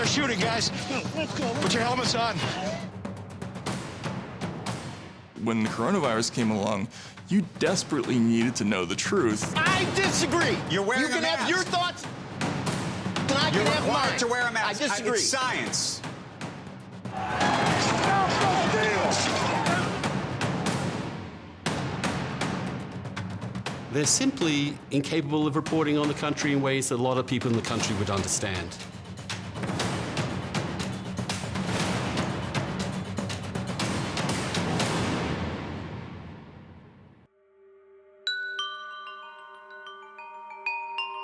they're shooting, guys. Put your helmets on. When the coronavirus came along, you desperately needed to know the truth. I disagree. You're wearing You can a mask. have your thoughts, and I You're can have required mine. to wear a mask. I disagree. It's science. They're simply incapable of reporting on the country in ways that a lot of people in the country would understand.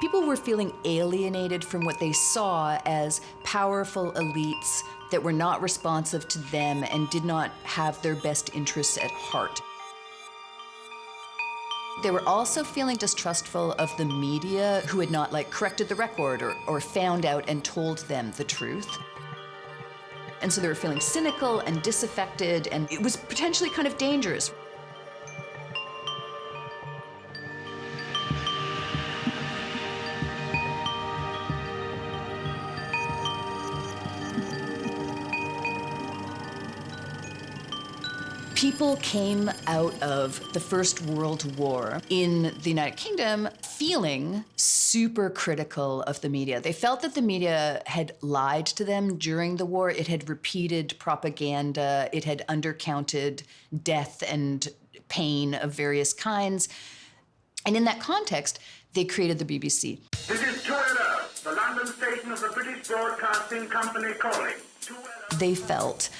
People were feeling alienated from what they saw as powerful elites that were not responsive to them and did not have their best interests at heart. They were also feeling distrustful of the media who had not corrected the record or found out and told them the truth. And so they were feeling cynical and disaffected, and it was potentially kind of dangerous. People came out of the First World War in the United Kingdom feeling super critical of the media. They felt that the media had lied to them during the war. It had repeated propaganda. It had undercounted death and pain of various kinds. And in that context, they created the BBC. This is 2 Alert, the London station of the British Broadcasting Company calling. They felt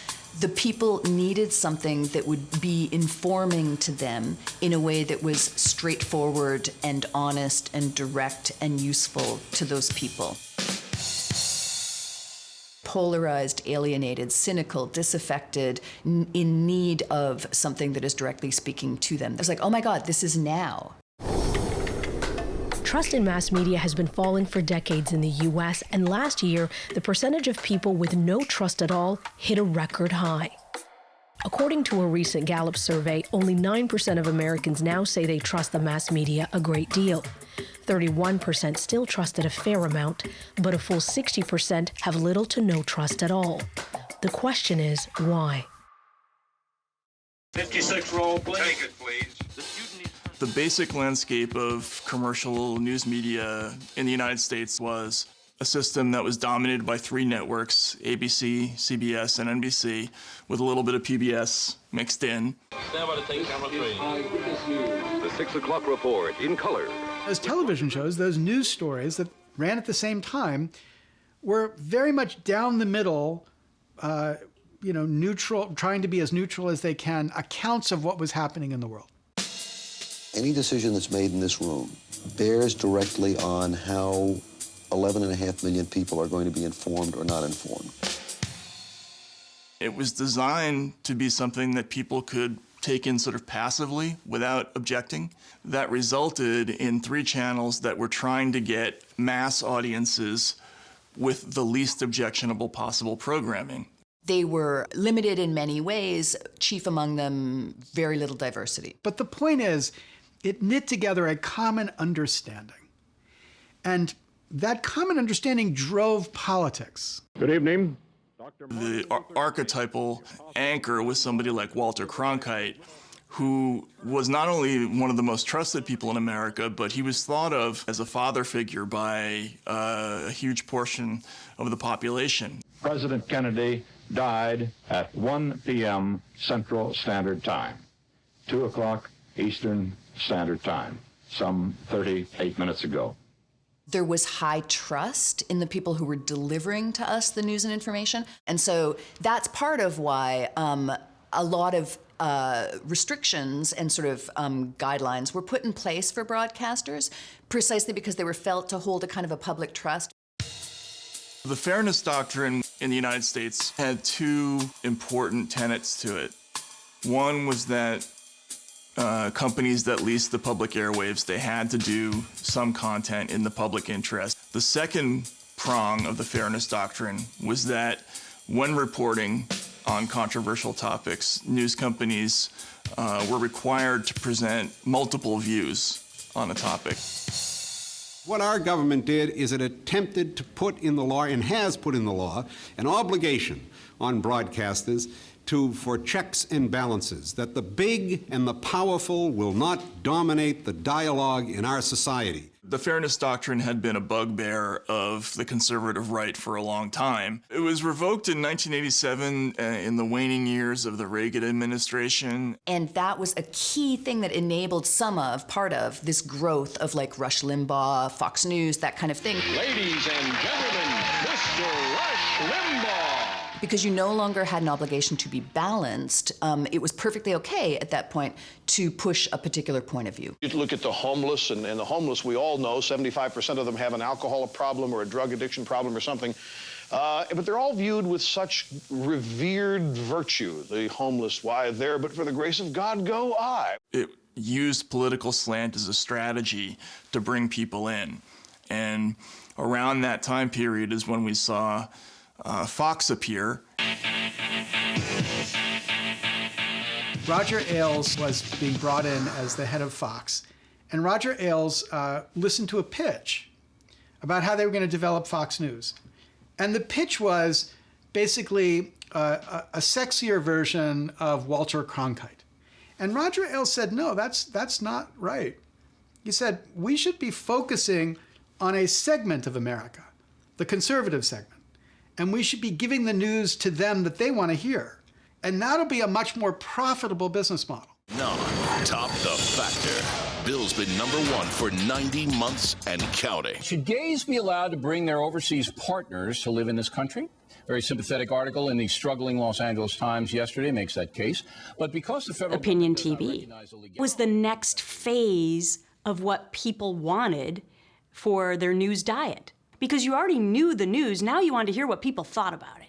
the people needed something that would be informing to them in a way that was straightforward and honest and direct and useful to those people. Polarized, alienated, cynical, disaffected, in need of something that is directly speaking to them. It's like, oh my God, this is now. Trust in mass media has been falling for decades in the U.S., and last year, the percentage of people with no trust at all hit a record high. According to a recent Gallup survey, only 9% of Americans now say they trust the mass media a great deal. 31% still trust it a fair amount, but a full 60% have little to no trust at all. The question is, why? 56 roll, please. Take it, please. The basic landscape of commercial news media in the United States was a system that was dominated by 3 networks, ABC, CBS, and NBC, with a little bit of PBS mixed in. Stand by to take camera 3. The 6 o'clock report in color. Those television shows, those news stories that ran at the same time, were very much down the middle, neutral, trying to be as neutral as they can, accounts of what was happening in the world. Any decision that's made in this room bears directly on how 11.5 million people are going to be informed or not informed. It was designed to be something that people could take in sort of passively without objecting. That resulted in 3 channels that were trying to get mass audiences with the least objectionable possible programming. They were limited in many ways, chief among them, very little diversity. But the point is, it knit together a common understanding. And that common understanding drove politics. Good evening. The archetypal anchor was somebody like Walter Cronkite, who was not only one of the most trusted people in America, but he was thought of as a father figure by a huge portion of the population. President Kennedy died at 1 p.m. Central Standard Time, 2 o'clock Eastern Standard Time, some 38 minutes ago. There was high trust in the people who were delivering to us the news and information. And so that's part of why a lot of restrictions and sort of guidelines were put in place for broadcasters, precisely because they were felt to hold a kind of a public trust. The fairness doctrine in the United States had 2 important tenets to it. One was that companies that leased the public airwaves, they had to do some content in the public interest. The second prong of the fairness doctrine was that when reporting on controversial topics, news companies were required to present multiple views on a topic. What our government did is it attempted to put in the law, and has put in the law, an obligation on broadcasters for checks and balances, that the big and the powerful will not dominate the dialogue in our society. The fairness doctrine had been a bugbear of the conservative right for a long time. It was revoked in 1987 in the waning years of the Reagan administration. And that was a key thing that enabled part of this growth of like Rush Limbaugh, Fox News, that kind of thing. Ladies and gentlemen, Mr. Rush Limbaugh. Because you no longer had an obligation to be balanced, it was perfectly okay at that point to push a particular point of view. You look at the homeless, and the homeless, we all know 75% of them have an alcohol problem or a drug addiction problem or something. But they're all viewed with such revered virtue. The homeless, why there, but for the grace of God go I. It used political slant as a strategy to bring people in. And around that time period is when we saw Fox appear. Roger Ailes was being brought in as the head of Fox. And Roger Ailes listened to a pitch about how they were going to develop Fox News. And the pitch was basically a sexier version of Walter Cronkite. And Roger Ailes said, no, that's not right. He said, we should be focusing on a segment of America, the conservative segment. And we should be giving the news to them that they want to hear. And that'll be a much more profitable business model. Now, Top the Factor. Bill's been #1 for 90 months and counting. Should gays be allowed to bring their overseas partners to live in this country? Very sympathetic article in the struggling Los Angeles Times yesterday makes that case. But because the federal Opinion TV was the next phase of what people wanted for their news diet. Because you already knew the news, now you wanted to hear what people thought about it.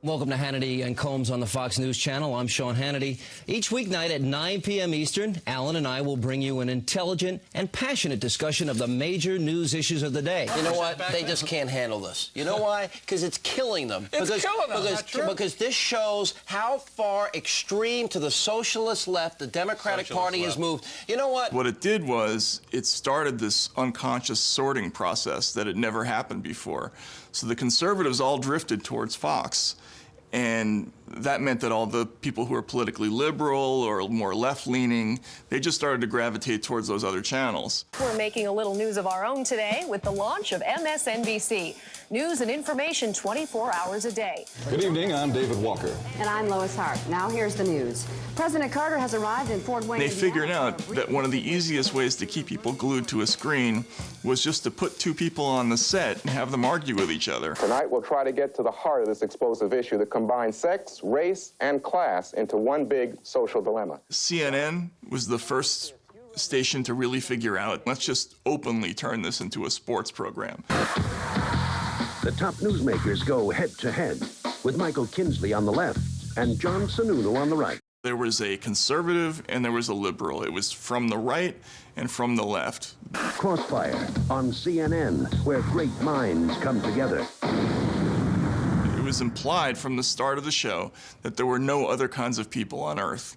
Welcome to Hannity and Combs on the Fox News Channel. I'm Sean Hannity. Each weeknight at 9 p.m. Eastern, Alan and I will bring you an intelligent and passionate discussion of the major news issues of the day. You know what? They just can't handle this. You know why? Because it's killing them. Because this shows how far extreme to the socialist left the Democratic Party has moved. You know what? What it did was it started this unconscious sorting process that had never happened before. So the conservatives all drifted towards Fox. And that meant that all the people who were politically liberal or more left-leaning, they just started to gravitate towards those other channels. We're making a little news of our own today with the launch of MSNBC. News and information 24 hours a day. Good evening, I'm David Walker. And I'm Lois Hart. Now here's the news. President Carter has arrived in Fort Wayne. They figured out that one of the easiest ways to keep people glued to a screen was just to put two people on the set and have them argue with each other. Tonight we'll try to get to the heart of this explosive issue that combines sex, race, and class into one big social dilemma. CNN was the first station to really figure out, let's just openly turn this into a sports program. The top newsmakers go head-to-head with Michael Kinsley on the left and John Sununu on the right. There was a conservative and there was a liberal. It was from the right and from the left. Crossfire on CNN, where great minds come together. It was implied from the start of the show that there were no other kinds of people on Earth.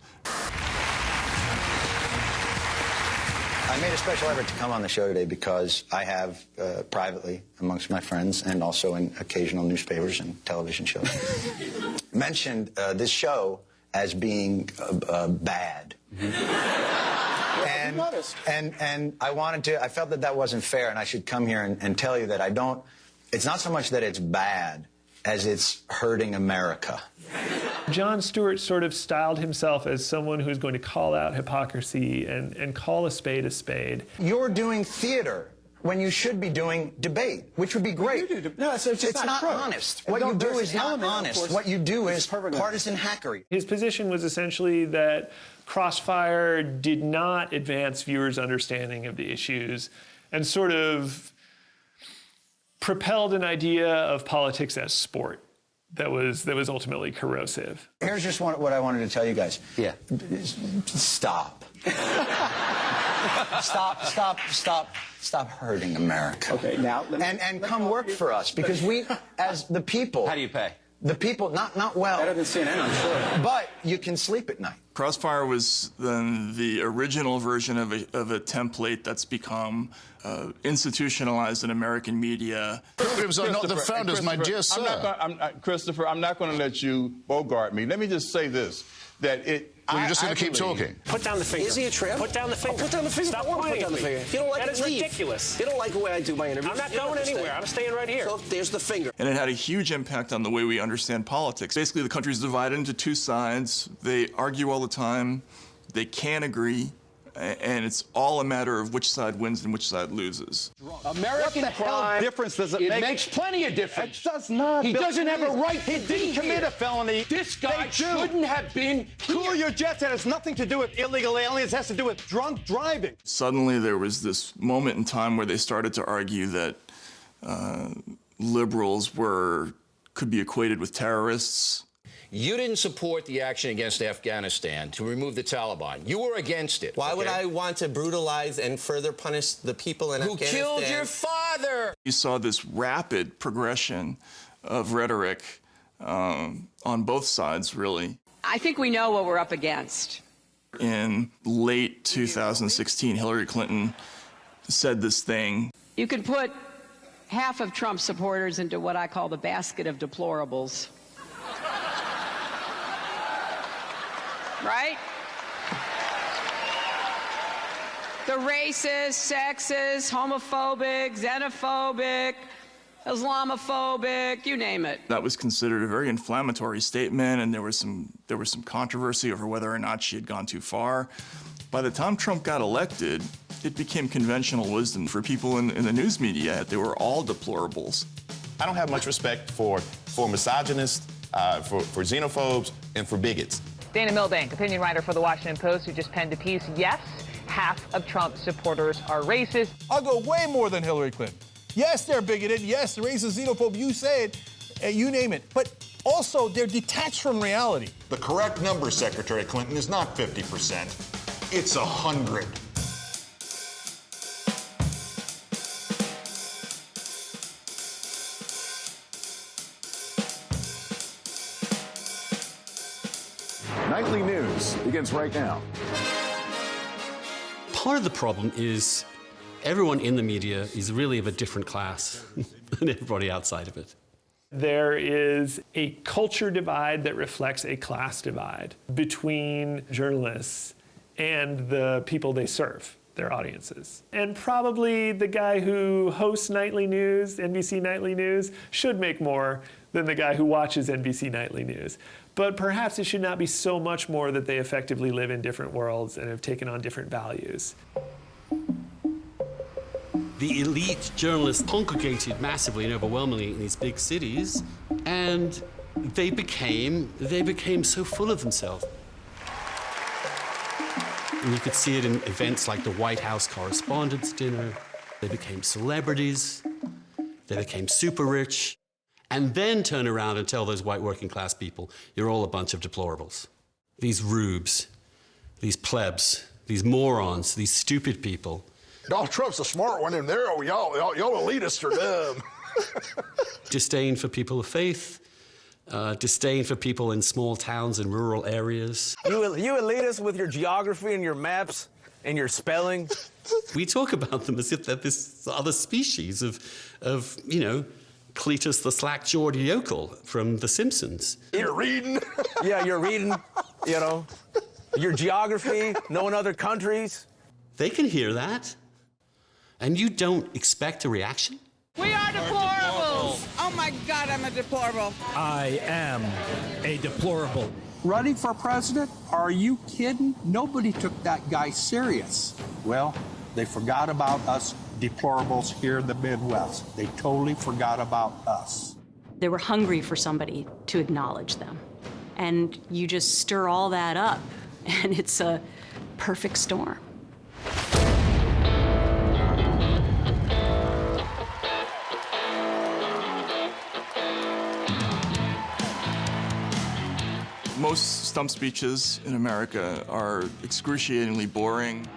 I made a special effort to come on the show today because I have privately amongst my friends and also in occasional newspapers and television shows mentioned this show as being bad. And I felt that wasn't fair, and I should come here and tell you that it's not so much that it's bad as it's hurting America. Jon Stewart sort of styled himself as someone who's going to call out hypocrisy and call a spade a spade. You're doing theater when you should be doing debate, which would be great. No, it's not honest. What you do is not honest. What you do is partisan hackery. His position was essentially that Crossfire did not advance viewers' understanding of the issues and sort of propelled an idea of politics as sport that was ultimately corrosive. Here's just what I wanted to tell you guys. Yeah. Stop. Stop hurting America. Okay, now and come work for us, because we, as the people. How do you pay? The people, not well. Better than CNN, I'm sure. But you can sleep at night. Crossfire was then the original version of a template that's become institutionalized in American media. Programs are not the founders, my dear sir. Christopher, I'm not going to let you bogart me. Let me just say this, that it... Well, you're just going to keep talking. Put down the finger. Is he a trimp? Put down the finger. Put down the finger. Stop pointing at me. If you don't like that is leave. ridiculous. You don't like the way I do my interviews. I'm not going anywhere. I'm staying right here. So there's the finger. And it had a huge impact on the way we understand politics. Basically, the country's divided into two sides. They argue all the time. They can't agree. And it's all a matter of which side wins and which side loses. American what the hell difference does it make? It makes plenty of difference. It does not. He doesn't have a right. He didn't commit a felony. This guy shouldn't have been. Cool your jets. That has nothing to do with illegal aliens. It has to do with drunk driving. Suddenly, there was this moment in time where they started to argue that liberals could be equated with terrorists. You didn't support the action against Afghanistan to remove the Taliban. You were against it. Why would I want to brutalize and further punish the people in Afghanistan? Who killed your father? You saw this rapid progression of rhetoric on both sides, really. I think we know what we're up against. In late 2016, Hillary Clinton said this thing. You could put half of Trump supporters into what I call the basket of deplorables. Right? The racist, sexist, homophobic, xenophobic, Islamophobic, you name it. That was considered a very inflammatory statement, and there was some controversy over whether or not she had gone too far. By the time Trump got elected, it became conventional wisdom for people in the news media. They were all deplorables. I don't have much respect for misogynists, for xenophobes, and for bigots. Dana Milbank, opinion writer for The Washington Post, who just penned a piece, yes, half of Trump's supporters are racist. I'll go way more than Hillary Clinton. Yes, they're bigoted. Yes, they're racist, xenophobe. You say it, you name it. But also, they're detached from reality. The correct number, Secretary Clinton, is not 50%. It's 100. Nightly news begins right now. Part of the problem is everyone in the media is really of a different class than everybody outside of it. There is a culture divide that reflects a class divide between journalists and the people they serve, their audiences. And probably the guy who hosts nightly news, NBC Nightly News, should make more than the guy who watches NBC Nightly News. But perhaps it should not be so much more that they effectively live in different worlds and have taken on different values. The elite journalists congregated massively and overwhelmingly in these big cities, and they became so full of themselves. And you could see it in events like the White House Correspondents' Dinner. They became celebrities. They became super rich. And then turn around and tell those white working class people, you're all a bunch of deplorables. These rubes, these plebs, these morons, these stupid people. Donald Trump's a smart one, and y'all elitists are dumb. Disdain for people of faith, disdain for people in small towns and rural areas. You elitists with your geography and your maps and your spelling. We talk about them as if they're this other species of you know, Cletus the slack-jawed yokel from The Simpsons. You're reading? Yeah, you're reading, you know, your geography, knowing other countries. They can hear that. And you don't expect a reaction? We are deplorables! Oh my God, I'm a deplorable. I am a deplorable. Running for president? Are you kidding? Nobody took that guy serious. Well, they forgot about us deplorables here in the Midwest. They totally forgot about us. They were hungry for somebody to acknowledge them. And you just stir all that up, and it's a perfect storm. Most stump speeches in America are excruciatingly boring.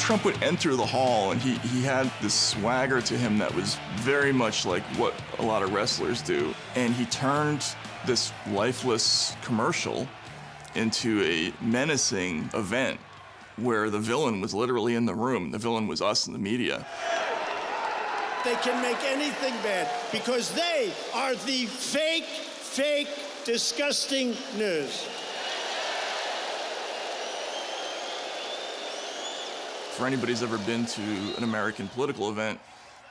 Trump would enter the hall, and he had this swagger to him that was very much like what a lot of wrestlers do. And he turned this lifeless commercial into a menacing event where the villain was literally in the room. The villain was us in the media. They can make anything bad because they are the fake, disgusting news. For anybody who's ever been to an American political event,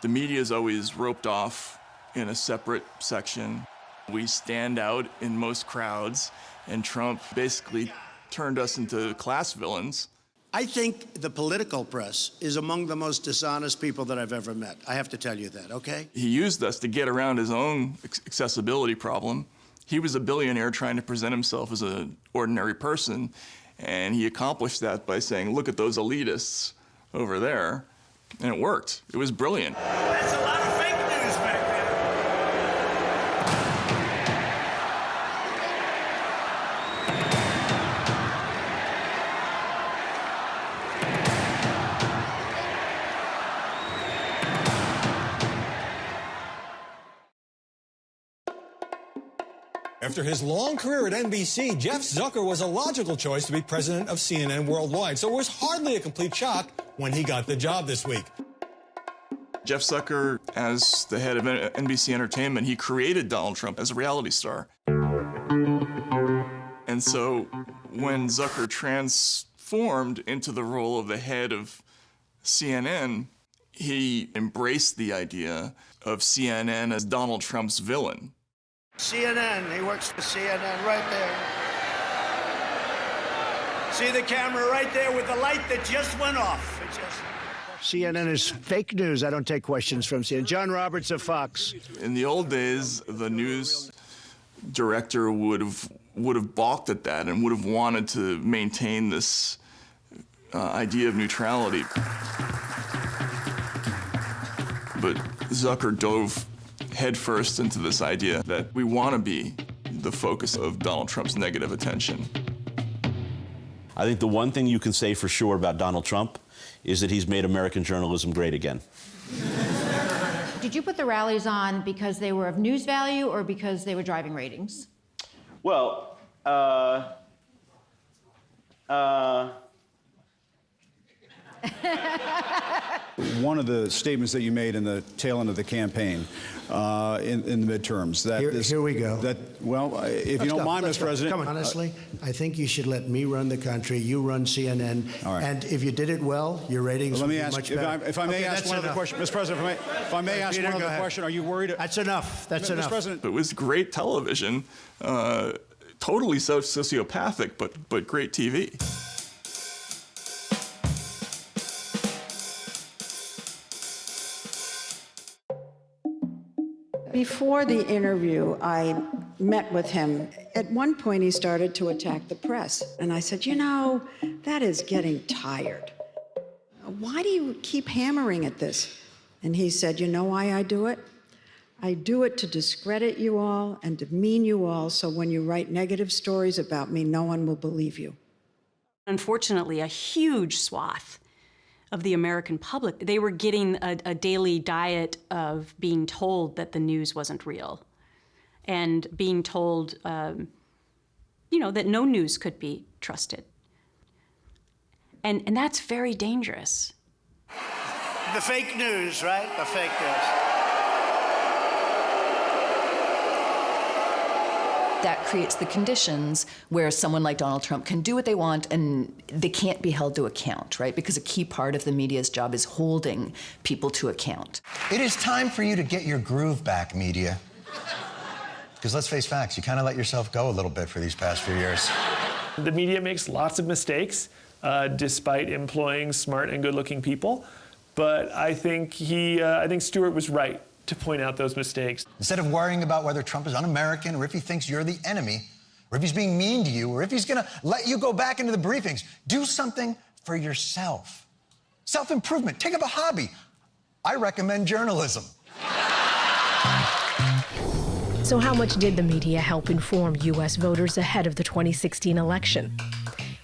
the media is always roped off in a separate section. We stand out in most crowds, and Trump basically turned us into class villains. I think the political press is among the most dishonest people that I've ever met. I have to tell you that, okay? He used us to get around his own accessibility problem. He was a billionaire trying to present himself as an ordinary person, and he accomplished that by saying, look at those elitists over there, and it worked. It was brilliant. That's a lot of fake news back there. After his long career at NBC, Jeff Zucker was a logical choice to be president of CNN Worldwide, so it was hardly a complete shock when he got the job this week. Jeff Zucker, as the head of NBC Entertainment, he created Donald Trump as a reality star. And so when Zucker transformed into the role of the head of CNN, he embraced the idea of CNN as Donald Trump's villain. CNN, he works for CNN right there. See the camera right there with the light that just went off. CNN is fake news. I don't take questions from CNN. John Roberts of Fox. In the old days, the news director would have balked at that and would have wanted to maintain this idea of neutrality. But Zucker dove headfirst into this idea that we want to be the focus of Donald Trump's negative attention. I think the one thing you can say for sure about Donald Trump is that he's made American journalism great again. Did you put the rallies on because they were of news value or because they were driving ratings? Well, One of the statements that you made in the tail end of the campaign in the midterms. Here we go. If you don't mind, Mr. President. Come on. Honestly, I think you should let me run the country. You run CNN. All right. And if you did it well, your ratings would be much better. If I may ask one other question, Mr. President, if I may ask one other question, are you worried? That's enough. That's enough. Mr. President. It was great television, totally sociopathic, but great TV. Before the interview, I met with him. At one point, he started to attack the press. And I said, you know, that is getting tired. Why do you keep hammering at this? And he said, you know why I do it? I do it to discredit you all and demean you all, so when you write negative stories about me, no one will believe you. Unfortunately, a huge swath of the American public, they were getting a daily diet of being told that the news wasn't real and being told, that no news could be trusted. And that's very dangerous. The fake news, right? The fake news. That creates the conditions where someone like Donald Trump can do what they want and they can't be held to account, right? Because a key part of the media's job is holding people to account. It is time for you to get your groove back, media. Because let's face facts, you kind of let yourself go a little bit for these past few years. The media makes lots of mistakes, despite employing smart and good-looking people. But I think Stewart was right to point out those mistakes. Instead of worrying about whether Trump is un-American or if he thinks you're the enemy, or if he's being mean to you, or if he's going to let you go back into the briefings, do something for yourself. Self-improvement. Take up a hobby. I recommend journalism. So how much did the media help inform U.S. voters ahead of the 2016 election?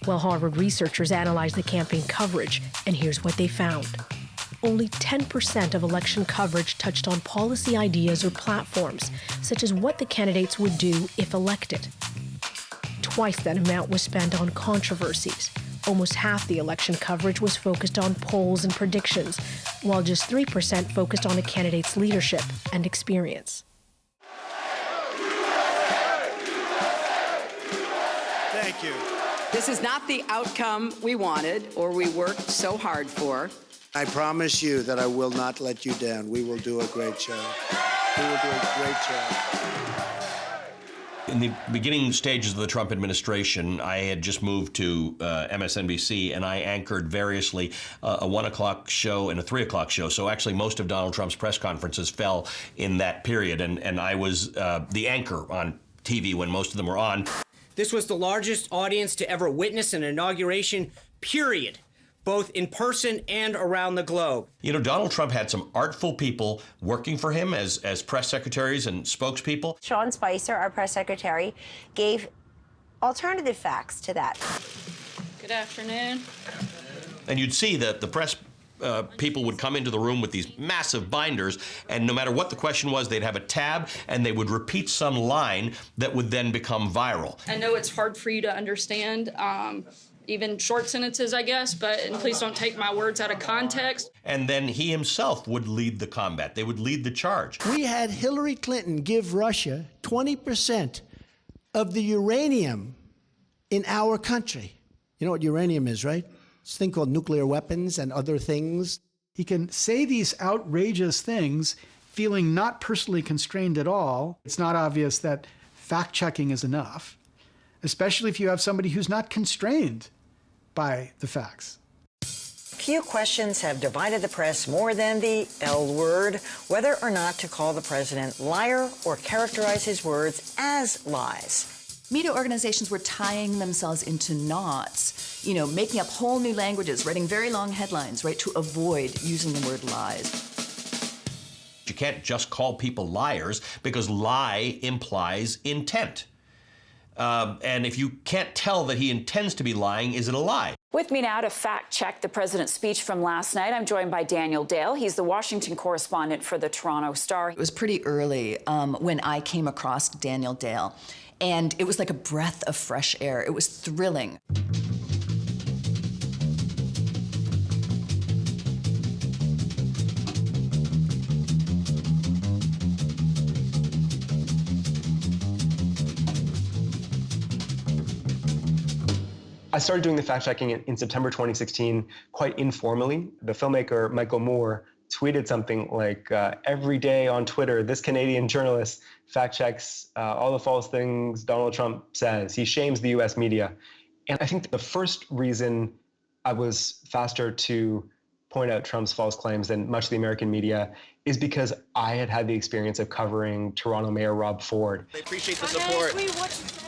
Well, Harvard researchers analyzed the campaign coverage, and here's what they found. only 10% of election coverage touched on policy ideas or platforms, such as what the candidates would do if elected. Twice that amount was spent on controversies. Almost half the election coverage was focused on polls and predictions, while just 3% focused on a candidate's leadership and experience. Thank you. This is not the outcome we wanted or we worked so hard for. I promise you that I will not let you down. We will do a great job. We will do a great job. In the beginning stages of the Trump administration, I had just moved to MSNBC, and I anchored variously a 1 o'clock show and a 3 o'clock show. So actually most of Donald Trump's press conferences fell in that period, and I was the anchor on TV when most of them were on. This was the largest audience to ever witness an inauguration, period, both in person and around the globe. You know, Donald Trump had some artful people working for him as press secretaries and spokespeople. Sean Spicer, our press secretary, gave alternative facts to that. Good afternoon. And you'd see that the press people would come into the room with these massive binders, and no matter what the question was, they'd have a tab and they would repeat some line that would then become viral. I know it's hard for you to understand, even short sentences, I guess, but please don't take my words out of context. And then he himself would lead the combat. They would lead the charge. We had Hillary Clinton give Russia 20% of the uranium in our country. You know what uranium is, right? It's a thing called nuclear weapons and other things. He can say these outrageous things, feeling not personally constrained at all. It's not obvious that fact-checking is enough, especially if you have somebody who's not constrained by the facts. Few questions have divided the press more than the L word, whether or not to call the president liar or characterize his words as lies. Media organizations were tying themselves into knots, you know, making up whole new languages, writing very long headlines, right, to avoid using the word lies. You can't just call people liars because lie implies intent. And if you can't tell that he intends to be lying, is it a lie? With me now to fact-check the president's speech from last night, I'm joined by Daniel Dale. He's the Washington correspondent for the Toronto Star. It was pretty early when I came across Daniel Dale, and it was like a breath of fresh air. It was thrilling. I started doing the fact-checking in September 2016 quite informally. The filmmaker Michael Moore tweeted something like, every day on Twitter, this Canadian journalist fact-checks all the false things Donald Trump says. He shames the US media. And I think the first reason I was faster to point out Trump's false claims than much of the American media is because I had had the experience of covering Toronto Mayor Rob Ford. I appreciate the support.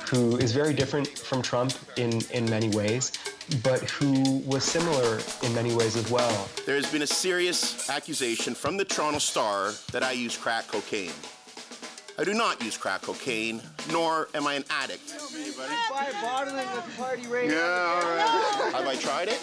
Who is very different from Trump in many ways, but who was similar in many ways as well. There has been a serious accusation from the Toronto Star that I use crack cocaine. I do not use crack cocaine, nor am I an addict. Buy a bottle at the party right Yeah, all right. Have I tried it?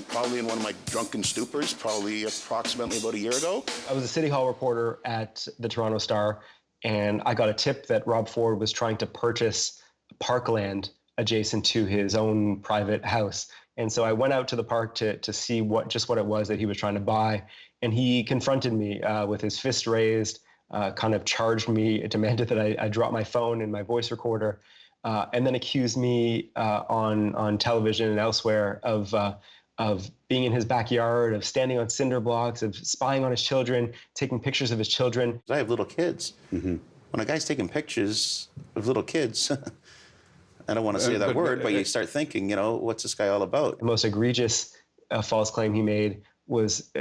Probably in one of my drunken stupors, probably approximately about a year ago. I was a City Hall reporter at the Toronto Star, and I got a tip that Rob Ford was trying to purchase parkland adjacent to his own private house. And so I went out to the park to see what it was that he was trying to buy. And he confronted me with his fist raised, kind of charged me, demanded that I drop my phone and my voice recorder, and then accused me on television and elsewhere of being in his backyard, of standing on cinder blocks, of spying on his children, taking pictures of his children. I have little kids. Mm-hmm. When a guy's taking pictures of little kids, I don't want to say that word, but you start thinking, what's this guy all about? The most egregious false claim he made was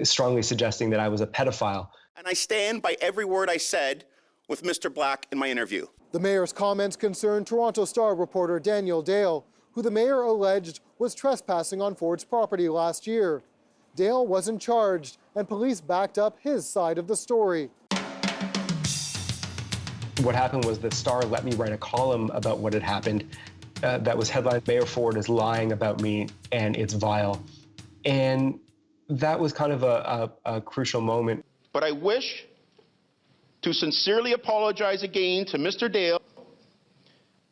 strongly suggesting that I was a pedophile. And I stand by every word I said with Mr. Black in my interview. The mayor's comments concerned Toronto Star reporter Daniel Dale, who the mayor alleged was trespassing on Ford's property last year. Dale wasn't charged, and police backed up his side of the story. What happened was the Star let me write a column about what had happened that was headlined, "Mayor Ford is lying about me, and it's vile." And that was kind of a crucial moment. But I wish to sincerely apologize again to Mr. Dale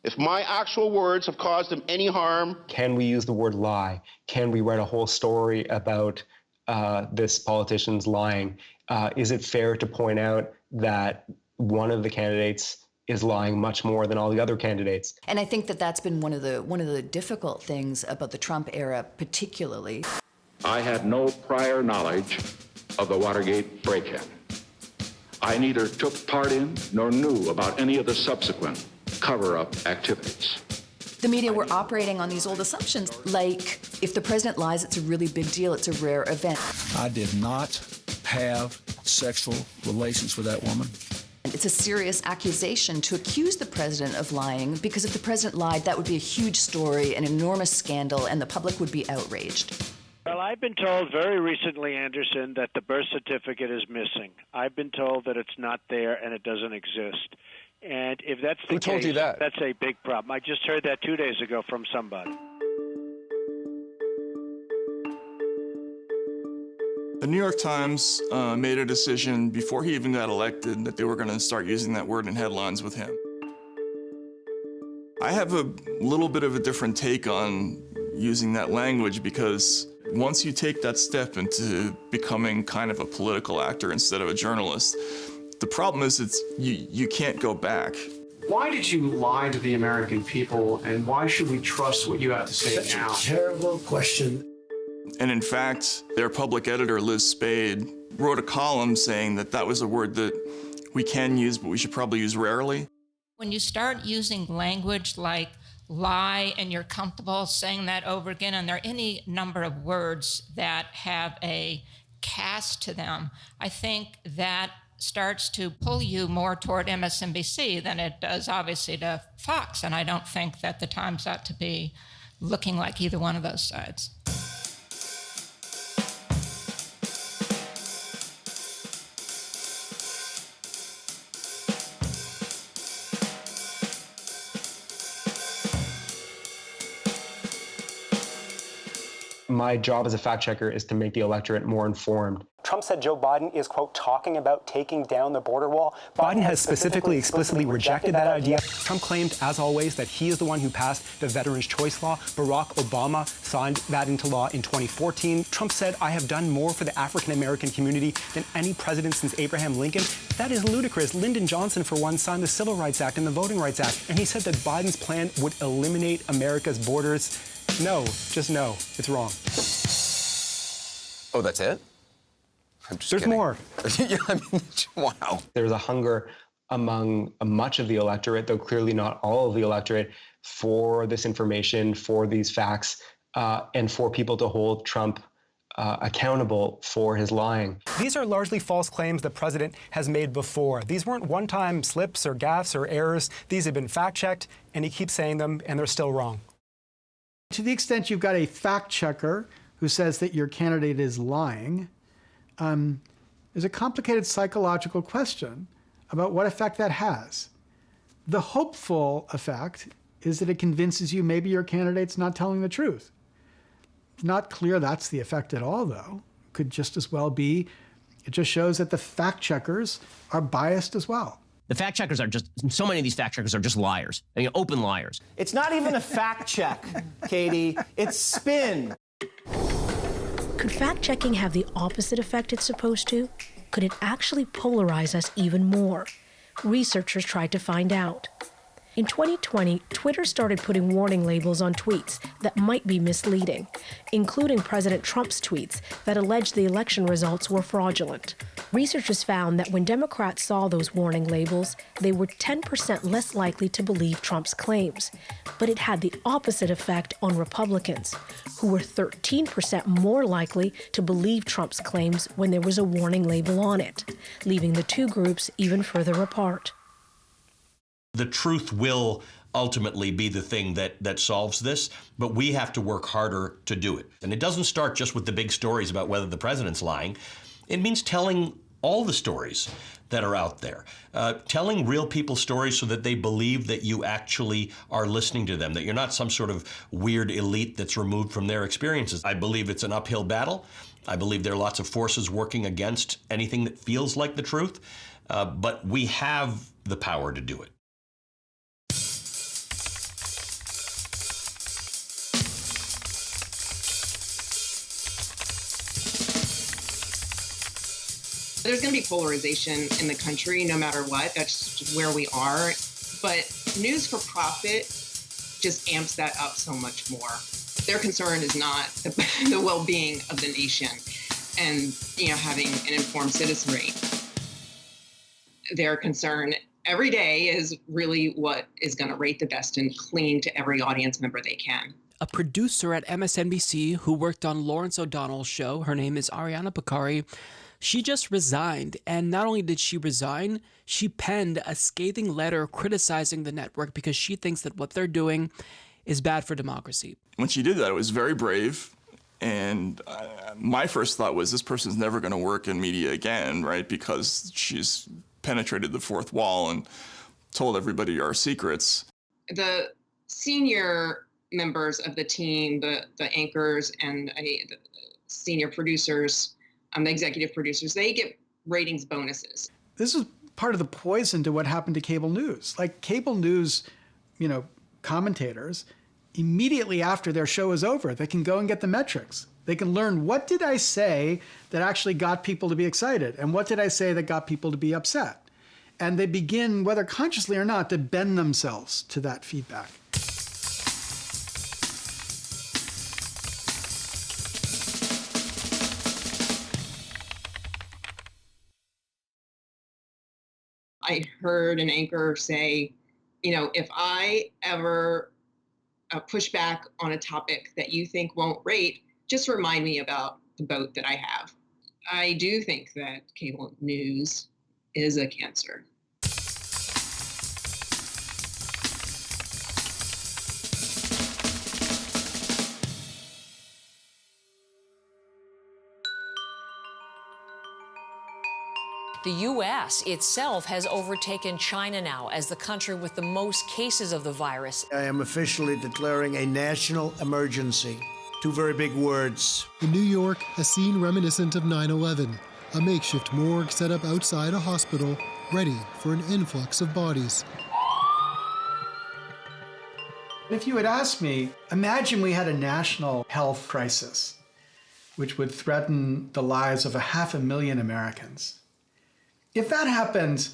if my actual words have caused him any harm. Can we use the word lie? Can we write a whole story about this politician's lying? Is it fair to point out that one of the candidates is lying much more than all the other candidates? And I think that that's been one of the difficult things about the Trump era, particularly. I had no prior knowledge of the Watergate break-in. I neither took part in nor knew about any of the subsequent cover-up activities. The media were operating on these old assumptions, like if the president lies, it's a really big deal, it's a rare event. I did not have sexual relations with that woman. And it's a serious accusation to accuse the president of lying, because if the president lied, that would be a huge story, an enormous scandal, and the public would be outraged. Well, I've been told very recently, Anderson, that the birth certificate is missing. I've been told that it's not there and it doesn't exist. And if that's the case, told you that? That's a big problem. I just heard that 2 days ago from somebody. The New York Times made a decision before he even got elected that they were going to start using that word in headlines with him. I have a little bit of a different take on using that language, because once you take that step into becoming kind of a political actor instead of a journalist, the problem is you can't go back. Why did you lie to the American people, and why should we trust what you have to say now? Such a terrible question. And in fact, their public editor, Liz Spade, wrote a column saying that that was a word that we can use, but we should probably use rarely. When you start using language like lie and you're comfortable saying that over again, and there are any number of words that have a cast to them, I think that starts to pull you more toward MSNBC than it does, obviously, to Fox. And I don't think that the Times ought to be looking like either one of those sides. My job as a fact checker is to make the electorate more informed. Trump said Joe Biden is, quote, talking about taking down the border wall. Biden has specifically, explicitly rejected that idea. Trump claimed, as always, that he is the one who passed the Veterans' Choice Law. Barack Obama signed that into law in 2014. Trump said, I have done more for the African-American community than any president since Abraham Lincoln. That is ludicrous. Lyndon Johnson, for one, signed the Civil Rights Act and the Voting Rights Act. And he said that Biden's plan would eliminate America's borders. No, just no. It's wrong. Oh, that's it? There's more. Yeah, I mean, wow. There's a hunger among much of the electorate, though clearly not all of the electorate, for this information, for these facts, and for people to hold Trump accountable for his lying. These are largely false claims the president has made before. These weren't one-time slips or gaffes or errors. These have been fact-checked, and he keeps saying them, and they're still wrong. To the extent you've got a fact checker who says that your candidate is lying, there's a complicated psychological question about what effect that has. The hopeful effect is that it convinces you maybe your candidate's not telling the truth. It's not clear that's the effect at all, though. It could just as well be, it just shows that the fact checkers are biased as well. The fact checkers are just, so many of these fact checkers are just liars. I mean, open liars. It's not even a fact check, Katie. It's spin. Could fact-checking have the opposite effect it's supposed to? Could it actually polarize us even more? Researchers tried to find out. In 2020, Twitter started putting warning labels on tweets that might be misleading, including President Trump's tweets that alleged the election results were fraudulent. Researchers found that when Democrats saw those warning labels, they were 10% less likely to believe Trump's claims. But it had the opposite effect on Republicans, who were 13% more likely to believe Trump's claims when there was a warning label on it, leaving the two groups even further apart. The truth will ultimately be the thing that solves this, but we have to work harder to do it. And it doesn't start just with the big stories about whether the president's lying. It means telling all the stories, that are out there. Telling real people stories so that they believe that you actually are listening to them, that you're not some sort of weird elite that's removed from their experiences. I believe it's an uphill battle. I believe there are lots of forces working against anything that feels like the truth, but we have the power to do it. There's going to be polarization in the country no matter what. That's just where we are. But news for profit just amps that up so much more. Their concern is not the well-being of the nation and, having an informed citizenry. Their concern every day is really what is going to rate the best and cling to every audience member they can. A producer at MSNBC who worked on Lawrence O'Donnell's show, her name is Ariana Bakari, she just resigned, and not only did she resign, she penned a scathing letter criticizing the network because she thinks that what they're doing is bad for democracy. When she did that, it was very brave, and my first thought was this person's never going to work in media again, right? Because she's penetrated the fourth wall and told everybody our secrets. The senior members of the team, the anchors and the senior producers, the executive producers, they get ratings bonuses. This is part of the poison to what happened to cable news. Like cable news, commentators, immediately after their show is over, they can go and get the metrics. They can learn, what did I say that actually got people to be excited? And what did I say that got people to be upset? And they begin, whether consciously or not, to bend themselves to that feedback. I heard an anchor say, if I ever push back on a topic that you think won't rate, just remind me about the boat that I have. I do think that cable news is a cancer. The U.S. itself has overtaken China now as the country with the most cases of the virus. I am officially declaring a national emergency. Two very big words. In New York, a scene reminiscent of 9/11. A makeshift morgue set up outside a hospital, ready for an influx of bodies. If you had asked me, imagine we had a national health crisis, which would threaten the lives of 500,000 Americans. If that happened,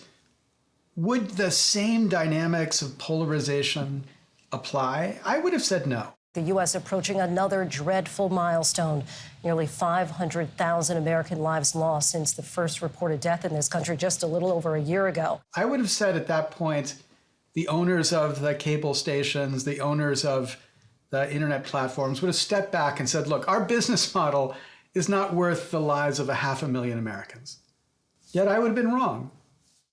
would the same dynamics of polarization apply? I would have said no. The U.S. approaching another dreadful milestone. Nearly 500,000 American lives lost since the first reported death in this country just a little over a year ago. I would have said at that point, the owners of the cable stations, the owners of the internet platforms would have stepped back and said, look, our business model is not worth the lives of 500,000 Americans. Yet I would have been wrong.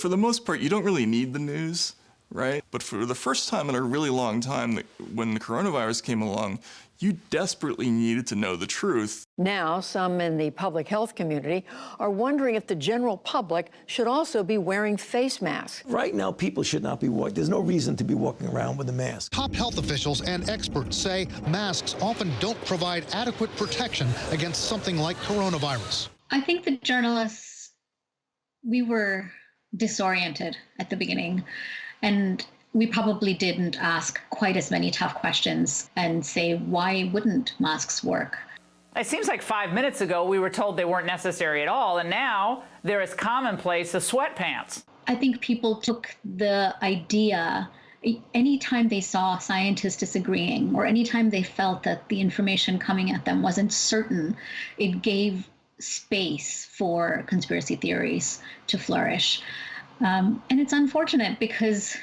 For the most part, you don't really need the news, right? But for the first time in a really long time, when the coronavirus came along, you desperately needed to know the truth. Now, some in the public health community are wondering if the general public should also be wearing face masks. Right now, people should not be walking. There's no reason to be walking around with a mask. Top health officials and experts say masks often don't provide adequate protection against something like coronavirus. I think the journalists, we were disoriented at the beginning, and we probably didn't ask quite as many tough questions and say, why wouldn't masks work? It seems like 5 minutes ago we were told they weren't necessary at all, and now they're as commonplace as sweatpants. I think people took the idea, anytime they saw scientists disagreeing or anytime they felt that the information coming at them wasn't certain, it gave space for conspiracy theories to flourish. And it's unfortunate because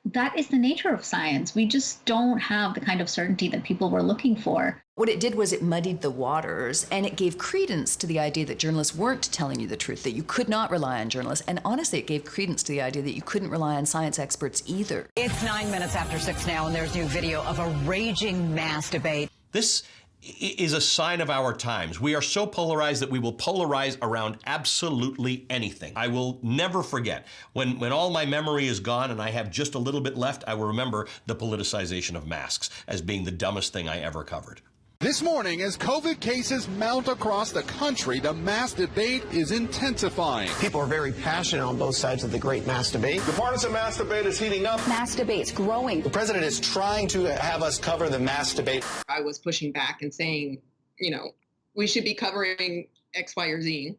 that is the nature of science. We just don't have the kind of certainty that people were looking for. What it did was it muddied the waters, and it gave credence to the idea that journalists weren't telling you the truth, that you could not rely on journalists. And honestly, it gave credence to the idea that you couldn't rely on science experts either. It's 9 minutes after 6 now, and there's new video of a raging mass debate. This is a sign of our times. We are so polarized that we will polarize around absolutely anything. I will never forget, when all my memory is gone and I have just a little bit left, I will remember the politicization of masks as being the dumbest thing I ever covered. This morning, as COVID cases mount across the country, the mask debate is intensifying. People are very passionate on both sides of the great mask debate. The partisan mask debate is heating up. Mask debate's growing. The president is trying to have us cover the mask debate. I was pushing back and saying, you know, we should be covering X, Y, or Z,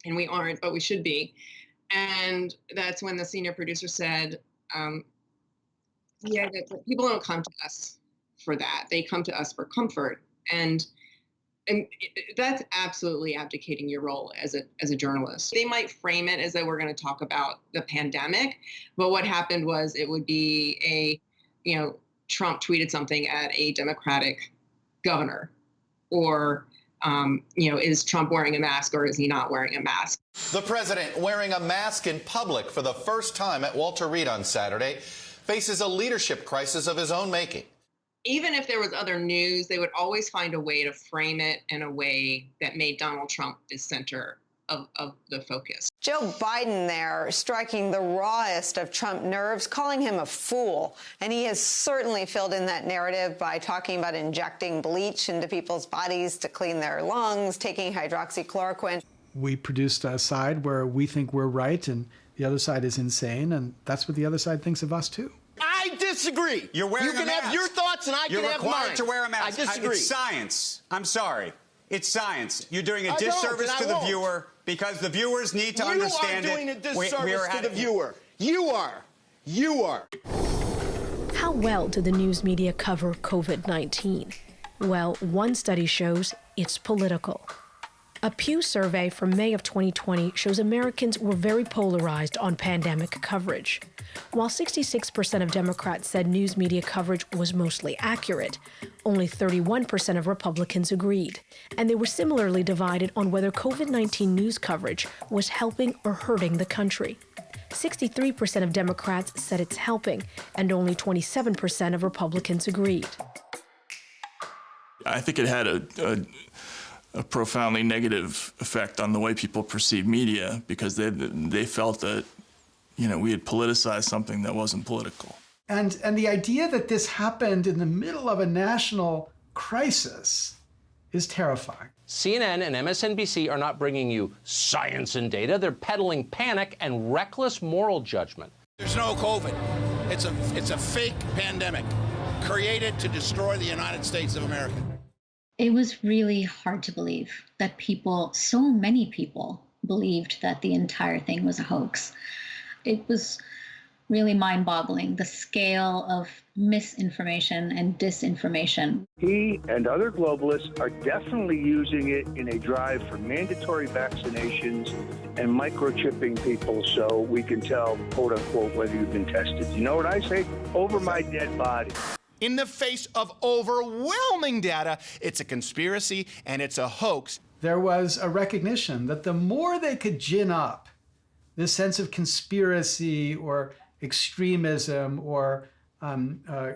and we aren't, but we should be. And that's when the senior producer said, yeah, that people don't come to us for that. They come to us for comfort. And that's absolutely abdicating your role as a journalist. They might frame it as though we're going to talk about the pandemic, but what happened was it would be Trump tweeted something at a Democratic governor, or is Trump wearing a mask or is he not wearing a mask? The president, wearing a mask in public for the first time at Walter Reed on Saturday, faces a leadership crisis of his own making. Even if there was other news, they would always find a way to frame it in a way that made Donald Trump the center of the focus. Joe Biden there striking the rawest of Trump nerves, calling him a fool. And he has certainly filled in that narrative by talking about injecting bleach into people's bodies to clean their lungs, taking hydroxychloroquine. We produced a side where we think we're right and the other side is insane, and that's what the other side thinks of us too. I disagree. You're wearing a mask. You can have your thoughts and I can have mine. You're required to wear a mask. I disagree. It's science. I'm sorry. It's science. You're doing a disservice to the viewer because the viewers need to understand it. You are doing a disservice to the viewer. You are. You are. How well do the news media cover COVID-19? Well, one study shows it's political. A Pew survey from May of 2020 shows Americans were very polarized on pandemic coverage. While 66% of Democrats said news media coverage was mostly accurate, only 31% of Republicans agreed. And they were similarly divided on whether COVID-19 news coverage was helping or hurting the country. 63% of Democrats said it's helping, and only 27% of Republicans agreed. I think it had a profoundly negative effect on the way people perceive media, because they felt that, we had politicized something that wasn't political. And the idea that this happened in the middle of a national crisis is terrifying. CNN and MSNBC are not bringing you science and data. They're peddling panic and reckless moral judgment. There's no COVID. It's a fake pandemic created to destroy the United States of America. It was really hard to believe that so many people, believed that the entire thing was a hoax. It was really mind-boggling, the scale of misinformation and disinformation. He and other globalists are definitely using it in a drive for mandatory vaccinations and microchipping people so we can tell, quote unquote, whether you've been tested. You know what I say? Over my dead body. In the face of overwhelming data, it's a conspiracy and it's a hoax. There was a recognition that the more they could gin up this sense of conspiracy or extremism or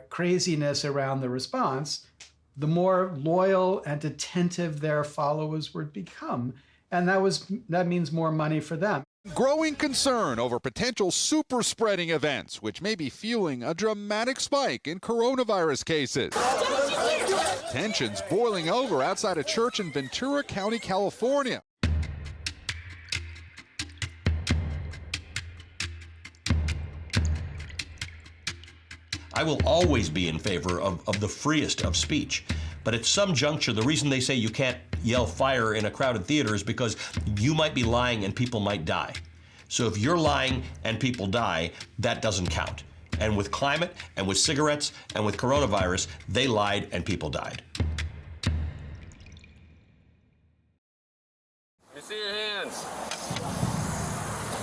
craziness around the response, the more loyal and attentive their followers would become. And that means more money for them. Growing concern over potential super spreading events, which may be fueling a dramatic spike in coronavirus cases. Tensions boiling over outside a church in Ventura County, California. I will always be in favor of the freest of speech. But at some juncture, the reason they say you can't yell fire in a crowded theater is because you might be lying and people might die. So if you're lying and people die, that doesn't count. And with climate and with cigarettes and with coronavirus, they lied and people died. Let me see your hands.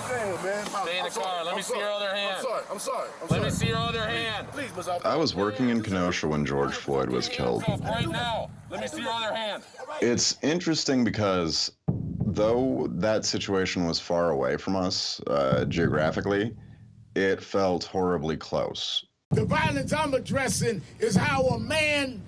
Damn, man. Stay in the car. Let me see your other hand. I'm sorry. Let me see your other hand. Please, I was working in Kenosha when George Floyd was killed. Right now. Let me see your other hand. It's interesting because though that situation was far away from us geographically, it felt horribly close. The violence I'm addressing is how a man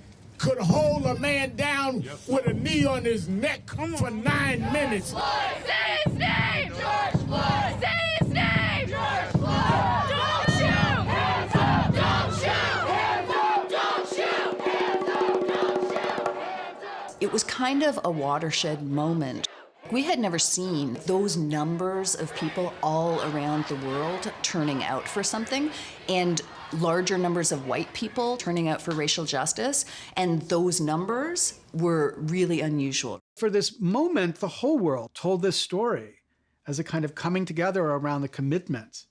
could hold a man down with a knee on his neck for 9 minutes. Say his name! George Floyd! Say his name! George Floyd! Don't shoot! Hands up! Don't shoot! Hands up! Don't shoot! Hands up! Don't shoot! Hands up! It was kind of a watershed moment. We had never seen those numbers of people all around the world turning out for something, and larger numbers of white people turning out for racial justice, and those numbers were really unusual. For this moment, the whole world told this story as a kind of coming together around the commitment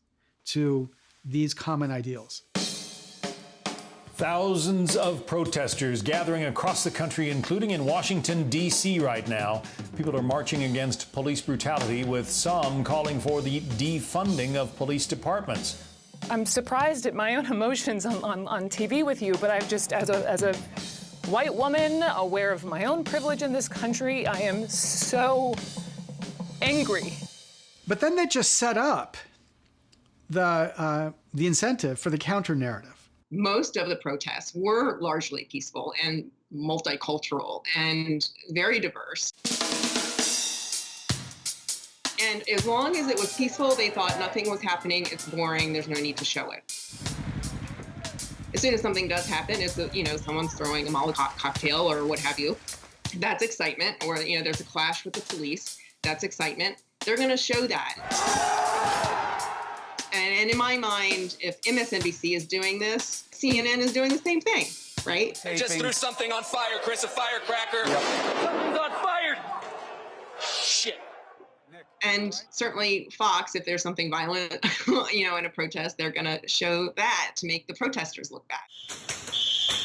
to these common ideals. Thousands of protesters gathering across the country, including in Washington, D.C. right now. People are marching against police brutality, with some calling for the defunding of police departments. I'm surprised at my own emotions on TV with you, but I've just, as a white woman, aware of my own privilege in this country, I am so angry. But then they just set up the incentive for the counter-narrative. Most of the protests were largely peaceful and multicultural and very diverse. And as long as it was peaceful, they thought nothing was happening, it's boring, there's no need to show it. As soon as something does happen, it's, someone's throwing a Molotov cocktail or what have you, that's excitement. Or, there's a clash with the police, that's excitement. They're gonna show that. And in my mind, if MSNBC is doing this, CNN is doing the same thing, right? I just threw something on fire, Chris, a firecracker. Yep. Something's on fire. Shit. And certainly Fox, if there's something violent, in a protest, they're gonna show that to make the protesters look bad.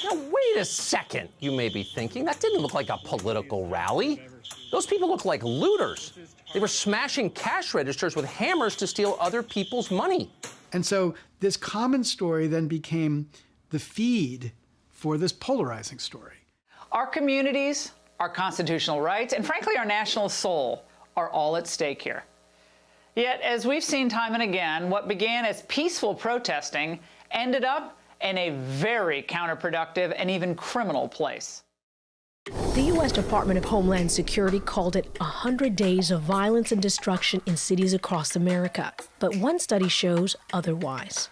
Now, wait a second, you may be thinking. That didn't look like a political rally. Those people look like looters. They were smashing cash registers with hammers to steal other people's money. And so this common story then became the feed for this polarizing story. Our communities, our constitutional rights, and frankly, our national soul are all at stake here. Yet, as we've seen time and again, what began as peaceful protesting ended up in a very counterproductive and even criminal place. The U.S. Department of Homeland Security called it 100 days of violence and destruction in cities across America. But one study shows otherwise.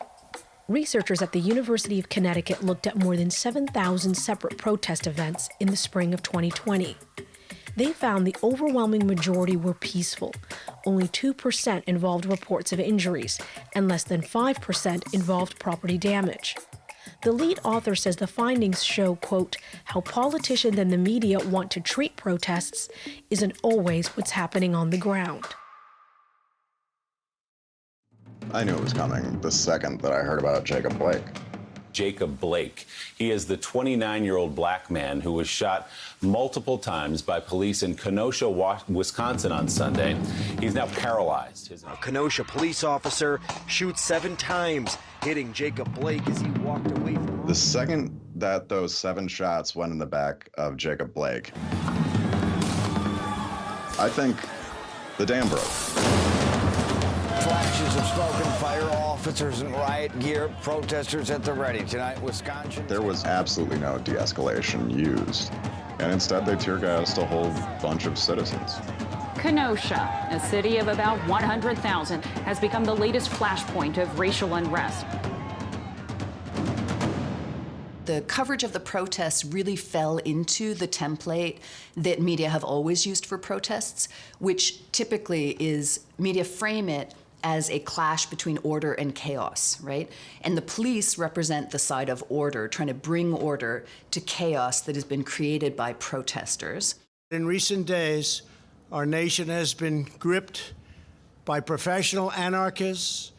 Researchers at the University of Connecticut looked at more than 7,000 separate protest events in the spring of 2020. They found the overwhelming majority were peaceful. Only 2% involved reports of injuries, and less than 5% involved property damage. The lead author says the findings show, quote, how politicians and the media want to treat protests isn't always what's happening on the ground. I knew it was coming the second that I heard about Jacob Blake. Jacob Blake. He is the 29-year-old black man who was shot multiple times by police in Kenosha, Wisconsin on Sunday. He's now paralyzed. A Kenosha police officer shoots 7 times, hitting Jacob Blake as he walked away from... The second that those 7 shots went in the back of Jacob Blake, I think the dam broke. Flashes of smoke and fire, officers in riot gear, protesters at the ready. Tonight, Wisconsin. There was absolutely no de-escalation used, and instead they tear gassed a whole bunch of citizens. Kenosha, a city of about 100,000, has become the latest flashpoint of racial unrest. The coverage of the protests really fell into the template that media have always used for protests, which typically is media frame it as a clash between order and chaos, right? And the police represent the side of order, trying to bring order to chaos that has been created by protesters. In recent days, our nation has been gripped by professional anarchists,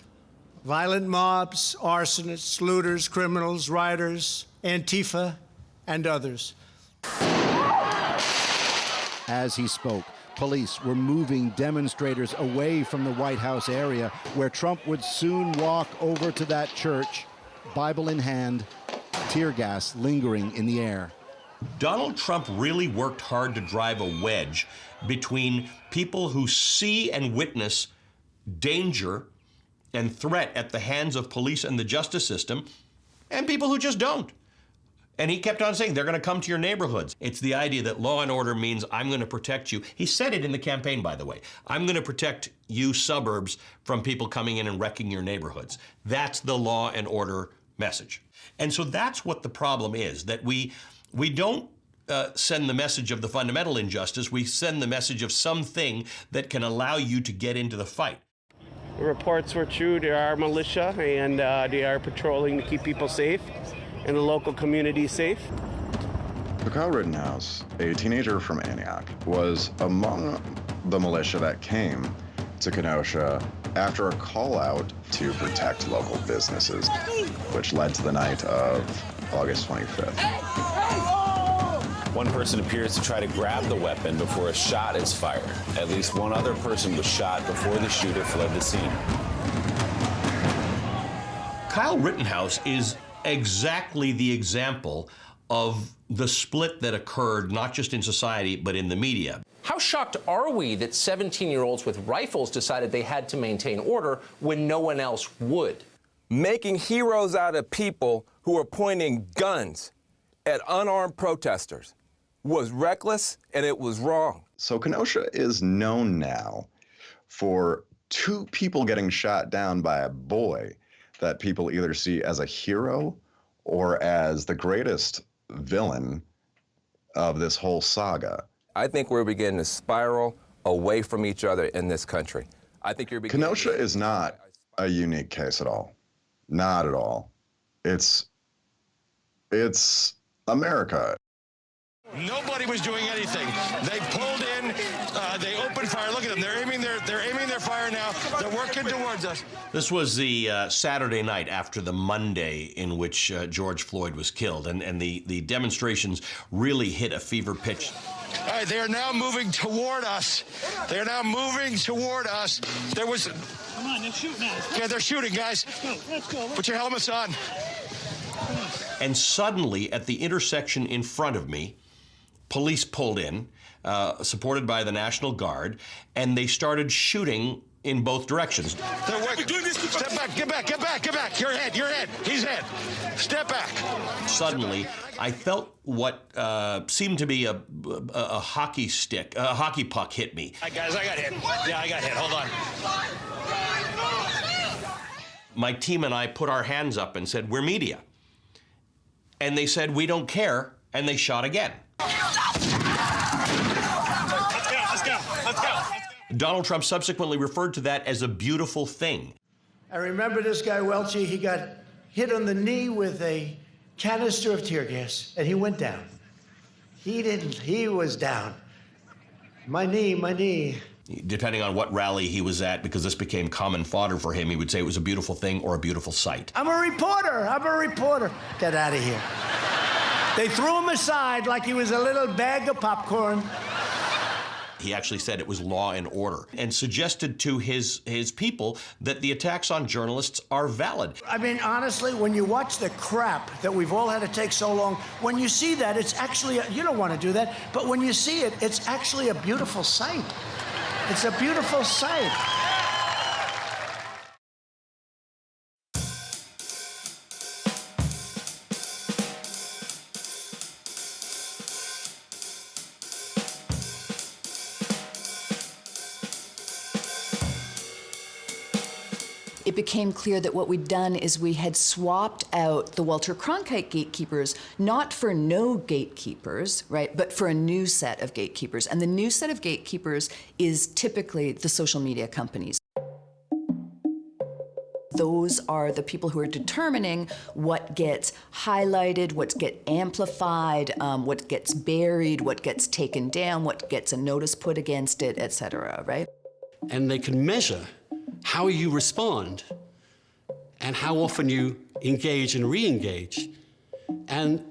violent mobs, arsonists, looters, criminals, rioters, Antifa, and others. As he spoke, police were moving demonstrators away from the White House area, where Trump would soon walk over to that church, Bible in hand, tear gas lingering in the air. Donald Trump really worked hard to drive a wedge between people who see and witness danger and threat at the hands of police and the justice system, and people who just don't. And he kept on saying, they're going to come to your neighborhoods. It's the idea that law and order means I'm going to protect you. He said it in the campaign, by the way. I'm going to protect you suburbs from people coming in and wrecking your neighborhoods. That's the law and order message. And so that's what the problem is, that we don't send the message of the fundamental injustice. We send the message of something that can allow you to get into the fight. The reports were true. There are militia, and they are patrolling to keep people safe and the local community safe. Kyle Rittenhouse, a teenager from Antioch, was among the militia that came to Kenosha after a call out to protect local businesses, which led to the night of August 25th. One person appears to try to grab the weapon before a shot is fired. At least one other person was shot before the shooter fled the scene. Kyle Rittenhouse is exactly the example of the split that occurred not just in society, but in the media. How shocked are we that 17-year-olds with rifles decided they had to maintain order when no one else would? Making heroes out of people who are pointing guns at unarmed protesters was reckless and it was wrong. So Kenosha is known now for 2 people getting shot down by a boy that people either see as a hero or as the greatest villain of this whole saga. I think we're beginning to spiral away from each other in this country. I think you're beginning. Kenosha is not a unique case at all. Not at all. It's America. Nobody was doing anything. They pulled in, they opened fire. Look at them. They're aiming their fire now. They're working towards us. This was the Saturday night after the Monday in which George Floyd was killed, and the demonstrations really hit a fever pitch. All right, they are now moving toward us. They are now moving toward us. There was... Come on, they're shooting at us. Yeah, they're shooting, guys. Let's go. Put your helmets on. And suddenly, at the intersection in front of me, police pulled in, supported by the National Guard, and they started shooting in both directions. They're working. Step back, get back, get back, get back. Your head, his head. Step back. Suddenly, I felt what seemed to be a hockey stick, a hockey puck hit me. All right, guys, I got hit. Yeah, I got hit. Hold on. My team and I put our hands up and said, we're media. And they said, we don't care, and they shot again. Let's go. Donald Trump subsequently referred to that as a beautiful thing. I remember this guy, Welchie, he got hit on the knee with a canister of tear gas, and he went down. He was down. My knee. Depending on what rally he was at, because this became common fodder for him, he would say it was a beautiful thing or a beautiful sight. I'm a reporter. Get out of here. They threw him aside like he was a little bag of popcorn. He actually said it was law and order and suggested to his people that the attacks on journalists are valid. I mean, honestly, when you watch the crap that we've all had to take so long, when you see that, it's actually, you don't want to do that, but when you see it, it's actually a beautiful sight. It's a beautiful sight. It became clear that what we'd done is we had swapped out the Walter Cronkite gatekeepers, not for no gatekeepers, right, but for a new set of gatekeepers. And the new set of gatekeepers is typically the social media companies. Those are the people who are determining what gets highlighted, what gets amplified, what gets buried, what gets taken down, what gets a notice put against it, et cetera, right? And they can measure how you respond and how often you engage and re-engage. And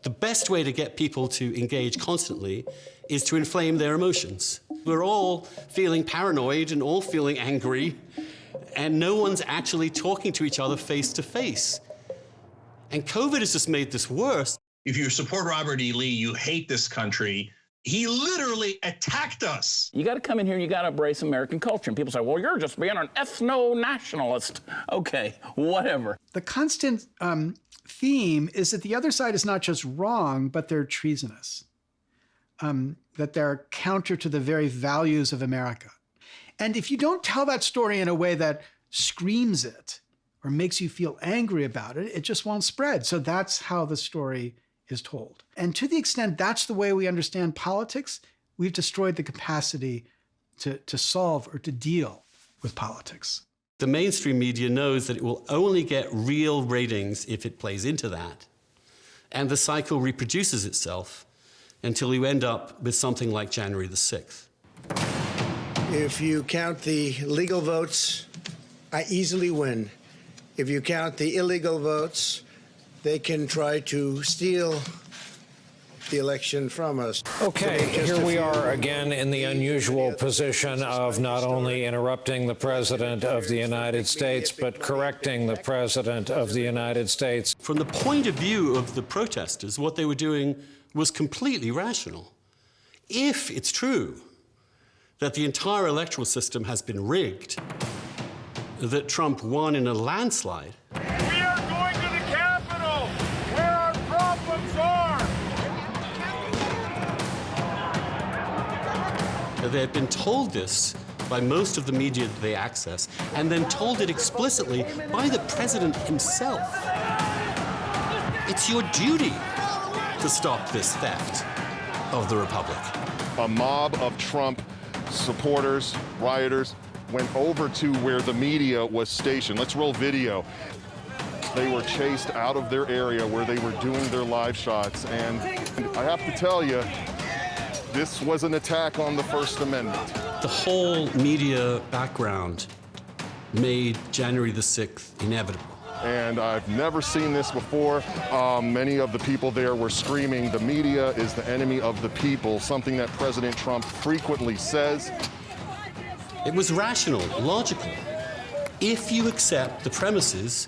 the best way to get people to engage constantly is to inflame their emotions. We're all feeling paranoid and all feeling angry, and no one's actually talking to each other face to face. And COVID has just made this worse. If you support Robert E. Lee, you hate this country, He literally attacked us. You got to come in here and you got to embrace American culture. And people say, well, you're just being an ethno-nationalist. Okay, whatever. The constant theme is that the other side is not just wrong, but they're treasonous, that they're counter to the very values of America. And if you don't tell that story in a way that screams it or makes you feel angry about it, it just won't spread. So that's how the story is told. And to the extent that's the way we understand politics, we've destroyed the capacity to solve or to deal with politics. The mainstream media knows that it will only get real ratings if it plays into that. And the cycle reproduces itself until you end up with something like January the 6th. If you count the legal votes, I easily win. If you count the illegal votes, they can try to steal the election from us. Okay, here we are again in the unusual position of not only interrupting the President of the United States, but correcting the President of the United States. From the point of view of the protesters, what they were doing was completely rational. If it's true that the entire electoral system has been rigged, that Trump won in a landslide, we are going to the Capitol, where our problems are. they had been told this by most of the media that they access, and then told it explicitly by the president himself. It's your duty to stop this theft of the republic. A mob of Trump supporters, rioters, went over to where the media was stationed. Let's roll video. They were chased out of their area where they were doing their live shots. And I have to tell you, this was an attack on the First Amendment. The whole media background made January the 6th inevitable. And I've never seen this before. Many of the people there were screaming, the media is the enemy of the people, something that President Trump frequently says. It was rational, logical, if you accept the premises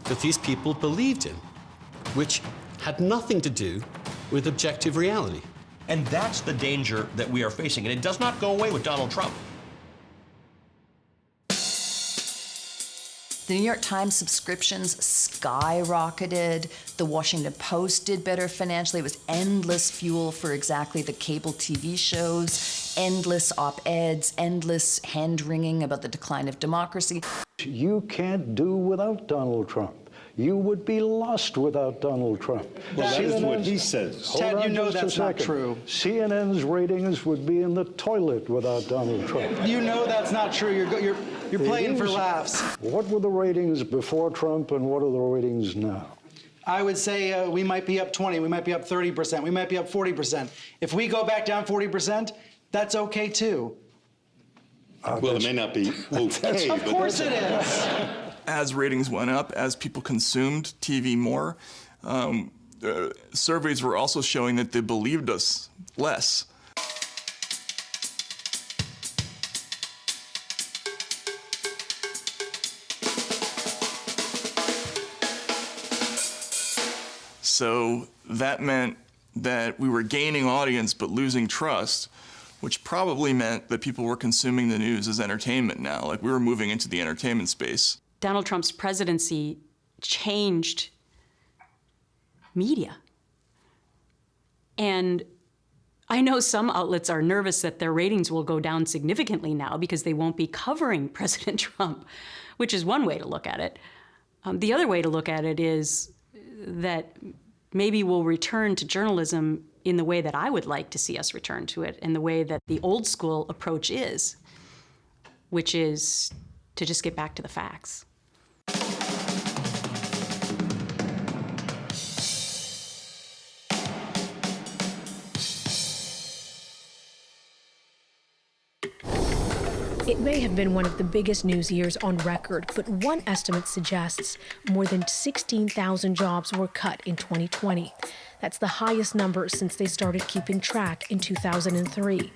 that these people believed in, which had nothing to do with objective reality. And that's the danger that we are facing, and it does not go away with Donald Trump. The New York Times subscriptions skyrocketed. The Washington Post did better financially. It was endless fuel for exactly the cable TV shows, endless op-eds, endless hand-wringing about the decline of democracy. You can't do without Donald Trump. You would be lost without Donald Trump. Well, that is what he says. Ted, you know that's not true. CNN's ratings would be in the toilet without Donald Trump. You know that's not true. You're playing for laughs. What were the ratings before Trump and what are the ratings now? I would say we might be up 20, we might be up 30%, we might be up 40%. If we go back down 40%, that's okay too. Well, it may not be okay. Of course it is. As ratings went up, as people consumed TV more, surveys were also showing that they believed us less. So that meant that we were gaining audience but losing trust, which probably meant that people were consuming the news as entertainment now. Like, we were moving into the entertainment space. Donald Trump's presidency changed media. And I know some outlets are nervous that their ratings will go down significantly now because they won't be covering President Trump, which is one way to look at it. The other way to look at it is that maybe we'll return to journalism in the way that I would like to see us return to it, in the way that the old school approach is, which is to just get back to the facts. It may have been one of the biggest news years on record, but one estimate suggests more than 16,000 jobs were cut in 2020. That's the highest number since they started keeping track in 2003.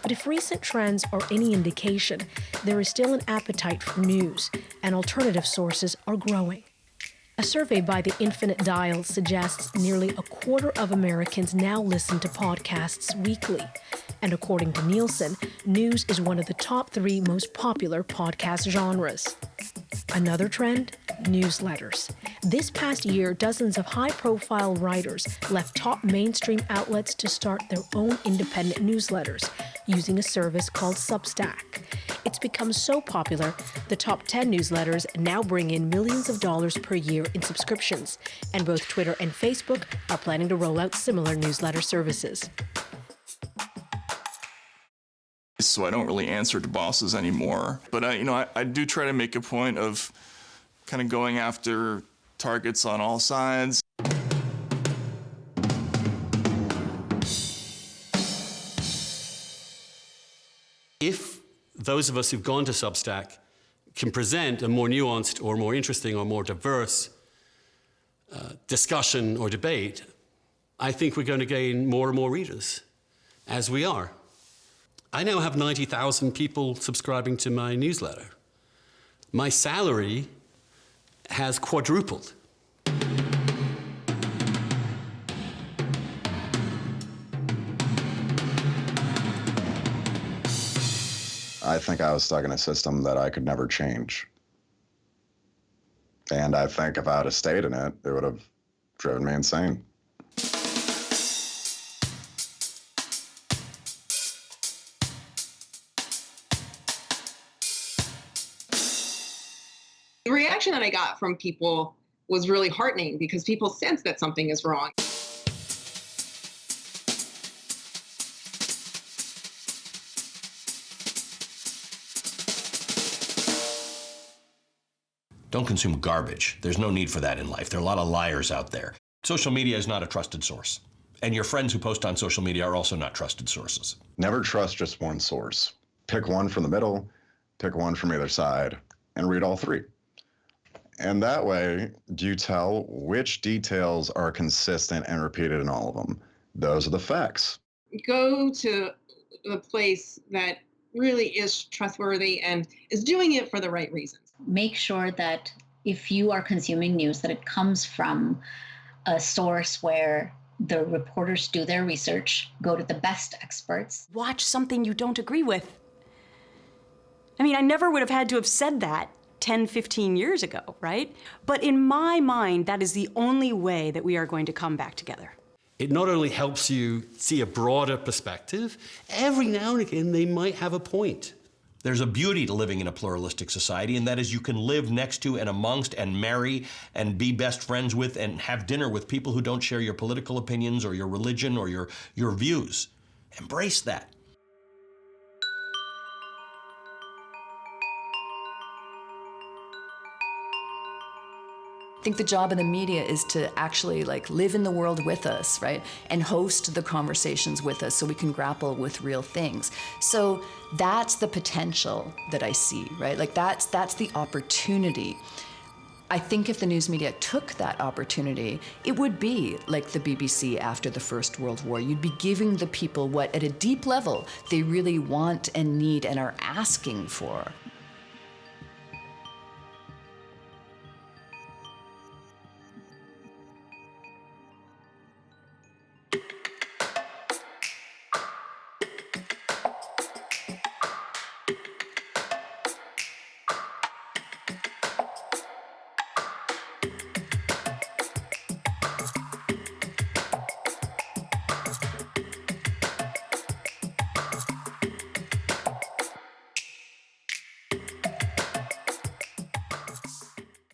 But if recent trends are any indication, there is still an appetite for news, and alternative sources are growing. A survey by the Infinite Dial suggests nearly a quarter of Americans now listen to podcasts weekly. And according to Nielsen, news is one of the top 3 most popular podcast genres. Another trend? Newsletters. This past year, dozens of high-profile writers left top mainstream outlets to start their own independent newsletters using a service called Substack. It's become so popular, the top 10 newsletters now bring in millions of dollars per year in subscriptions, and both Twitter and Facebook are planning to roll out similar newsletter services. So I don't really answer to bosses anymore. But I do try to make a point of kind of going after targets on all sides. If those of us who've gone to Substack can present a more nuanced or more interesting or more diverse discussion or debate, I think we're going to gain more and more readers, as we are. I now have 90,000 people subscribing to my newsletter. My salary has quadrupled. I think I was stuck in a system that I could never change. And I think if I had stayed in it, it would have driven me insane. The reaction that I got from people was really heartening because people sense that something is wrong. Don't consume garbage. There's no need for that in life. There are a lot of liars out there. Social media is not a trusted source. And your friends who post on social media are also not trusted sources. Never trust just one source. Pick one from the middle, pick one from either side, and read all 3. And that way, you tell which details are consistent and repeated in all of them. Those are the facts. Go to a place that really is trustworthy and is doing it for the right reasons. Make sure that if you are consuming news, that it comes from a source where the reporters do their research, go to the best experts. Watch something you don't agree with. I mean, I never would have had to have said that 10, 15 years ago, right? But in my mind, that is the only way that we are going to come back together. It not only helps you see a broader perspective, every now and again they might have a point. There's a beauty to living in a pluralistic society, and that is you can live next to and amongst and marry and be best friends with and have dinner with people who don't share your political opinions or your religion or your views. Embrace that. I think the job of the media is to actually live in the world with us, right? And host the conversations with us so we can grapple with real things. So that's the potential that I see, right? That's the opportunity. I think if the news media took that opportunity, it would be like the BBC after the First World War. You'd be giving the people what, at a deep level, they really want and need and are asking for.